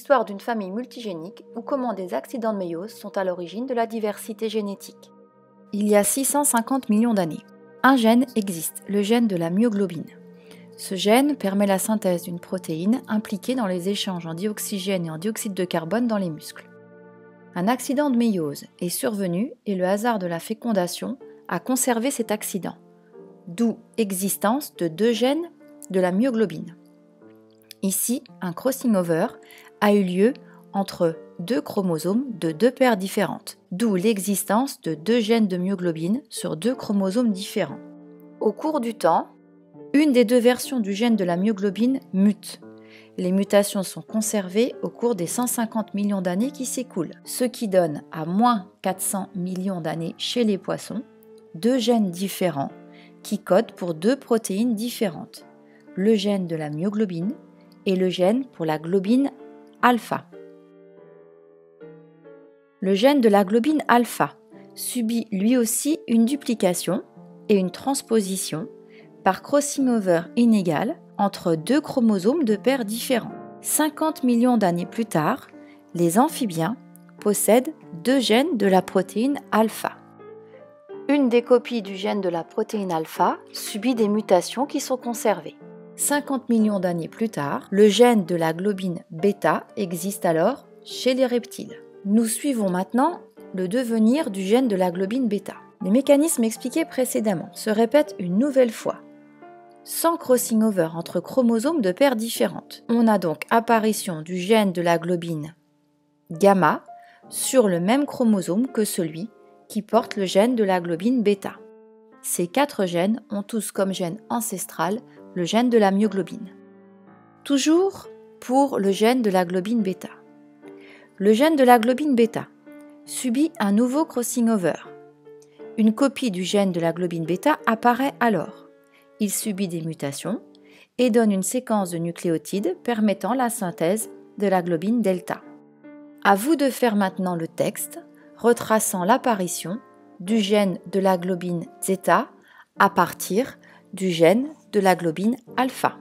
l'histoire d'une famille multigénique ou comment des accidents de méiose sont à l'origine de la diversité génétique. Il y a 650 millions d'années, un gène existe, le gène de la myoglobine. Ce gène permet la synthèse d'une protéine impliquée dans les échanges en dioxygène et en dioxyde de carbone dans les muscles. Un accident de méiose est survenu et le hasard de la fécondation a conservé cet accident, d'où existence de deux gènes de la myoglobine. Ici, un crossing over a eu lieu entre deux chromosomes de deux paires différentes, d'où l'existence de deux gènes de myoglobine sur deux chromosomes différents. Au cours du temps, une des deux versions du gène de la myoglobine mute. Les mutations sont conservées au cours des 150 millions d'années qui s'écoulent, ce qui donne à moins 400 millions d'années chez les poissons, deux gènes différents qui codent pour deux protéines différentes, le gène de la myoglobine et le gène pour la globine alpha. Le gène de la globine alpha subit lui aussi une duplication et une transposition par crossing over inégal entre deux chromosomes de paires différents. 50 millions d'années plus tard, les amphibiens possèdent deux gènes de la protéine alpha. Une des copies du gène de la protéine alpha subit des mutations qui sont conservées. 50 millions d'années plus tard, le gène de la globine bêta existe alors chez les reptiles. Nous suivons maintenant le devenir du gène de la globine bêta. Les mécanismes expliqués précédemment se répètent une nouvelle fois. Sans crossing over entre chromosomes de paires différentes. On a donc apparition du gène de la globine gamma sur le même chromosome que celui qui porte le gène de la globine bêta. Ces 4 gènes ont tous comme gène ancestral le gène de la myoglobine. Toujours pour le gène de la globine bêta. Le gène de la globine bêta subit un nouveau crossing over. Une copie du gène de la globine bêta apparaît alors. Il subit des mutations et donne une séquence de nucléotides permettant la synthèse de la globine delta. À vous de faire maintenant le texte retraçant l'apparition du gène de la globine zeta à partir du gène de la globine alpha.